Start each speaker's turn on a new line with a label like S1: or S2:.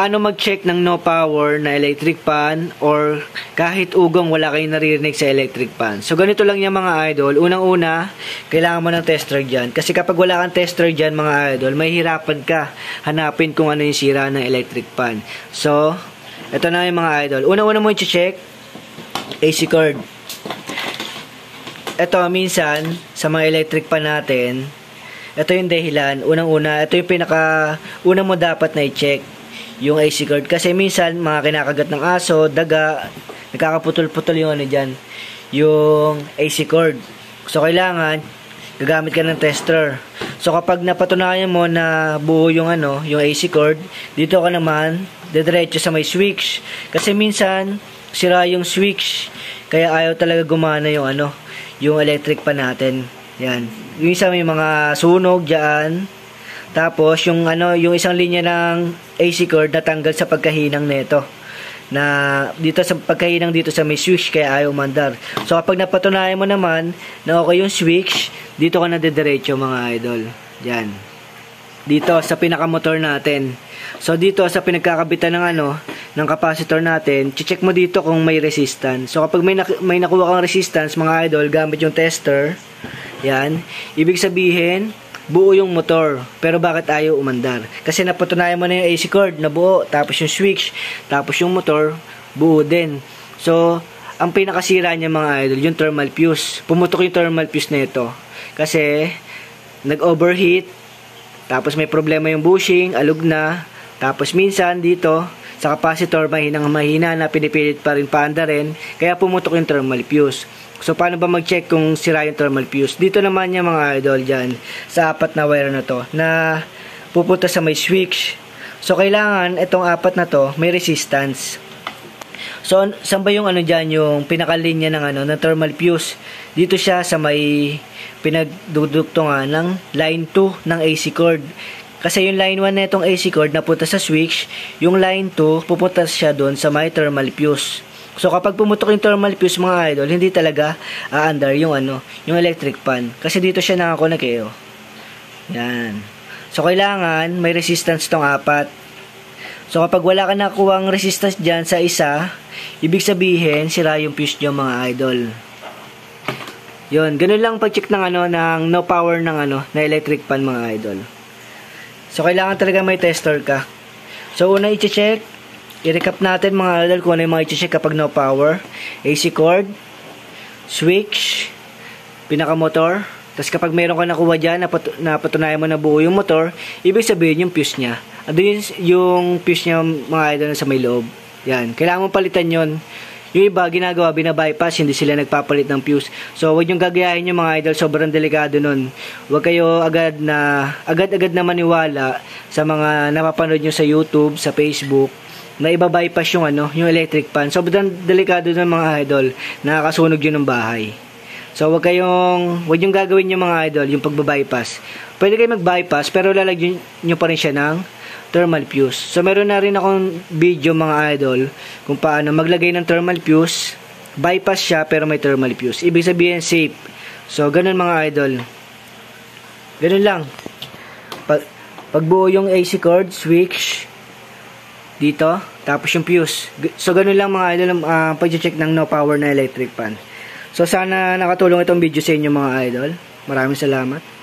S1: Paano mag-check ng no power na electric fan or kahit ugong wala kayong naririnig sa electric fan? So ganito lang yan mga idol. Unang-una, kailangan mo ng tester dyan. Kasi kapag wala kang tester dyan mga idol, may hirapan ka hanapin kung ano yung sira ng electric fan. So, ito na yung mga idol. Unang-una mo i-check, AC cord. Ito, minsan, sa mga electric fan natin, ito yung dahilan. Unang-una, ito yung una mo dapat na i-check. Yung AC cord. Kasi minsan, mga kinakagat ng aso, daga, nakakaputol-putol yung ano dyan, yung AC cord. So, kailangan, gagamit ka ng tester. So, kapag napatunayan mo na buo yung ano, yung AC cord, dito ka naman, didiretso sa may switch. Kasi minsan, sira yung switch. Kaya ayaw talaga gumana yung ano, yung electric pan natin. Yan. Yung isa may mga sunog dyan. Tapos, yung ano, yung isang linya ng AC cord natanggal sa pagkahinang nito. Na dito sa pagkahinang dito sa may switch kaya ayaw mandar. So kapag napatunayan mo naman na okay yung switch, dito ka na didiretso mga idol. Diyan. Dito sa pinakamotor natin. So dito sa pinagkakabitan ng ano, ng capacitor natin, check mo dito kung may resistance. So kapag may nakuha kang resistance mga idol gamit yung tester, yan, ibig sabihin buo yung motor. Pero bakit ayaw umandar? Kasi napatunayan mo na yung AC cord na buo, tapos yung switch, tapos yung motor, buo din. So, ang pinakasira niya mga idol, yung thermal fuse. Pumutok yung thermal fuse na ito. Kasi, nag-overheat, tapos may problema yung bushing, alog na, tapos minsan dito, sa capacitor, mahina na pinipilit pa rin paandarin, kaya pumutok yung thermal fuse. So, paano ba mag-check kung sira yung thermal fuse? Dito naman yung mga idol dyan, sa apat na wire na to, na pupunta sa may switch. So, kailangan, itong apat na to, may resistance. So, saan ba yung ano dyan, yung pinakalinya ng ano, ng thermal fuse? Dito siya sa may pinagduduktungan ng line 2 ng AC cord. Kasi yung line 1 na itong AC cord napunta sa switch, yung line 2 pupunta siya doon sa may thermal fuse. So kapag pumutok yung thermal fuse mga idol, hindi talaga aandar yung ano, yung electric fan. Kasi dito siya nakakonek eh. Oh. Yan. So kailangan may resistance tong apat. So kapag wala ka nakuhang resistance diyan sa isa, ibig sabihin sira yung fuse niyo mga idol. Yun, ganun lang pag-check ng ano, ng no power ng ano, na electric fan mga idol. So kailangan talaga may tester ka. So una i-check, i-recap natin mga idol kung ano yung mga i-check kapag no power. AC cord, switch, pinaka-motor. Tapos kapag meron ka nakuha dyan, napatunayan mo na buo yung motor, ibig sabihin yung fuse niya. Ando yung fuse niya mga idol sa may loob. Yan. Kailangan mo palitan yon. Yung iba, ginagawa, binabypass, hindi sila nagpapalit ng fuse. So, huwag yung gagayahin yung mga idol, sobrang delikado nun. Huwag kayo agad na maniwala sa mga napapanood nyo sa YouTube, sa Facebook, na iba-bypass yung ano, yung electric fan. Sobrang delikado ng mga idol, nakakasunog yun ng bahay. So, wag yung gagawin yung mga idol, yung pagbabypass. Pwede kayo mag-bypass, pero lalagyan nyo pa rin siya ng thermal fuse. So, meron na rin akong video mga idol, kung paano maglagay ng thermal fuse, bypass siya, pero may thermal fuse. Ibig sabihin, safe. So, ganun mga idol. Ganun lang. Pagbuo yung AC cord, switch, dito, tapos yung fuse. So, ganun lang mga idol, pag-check ng no power na electric fan. So, sana nakatulong itong video sa inyo mga idol. Maraming salamat.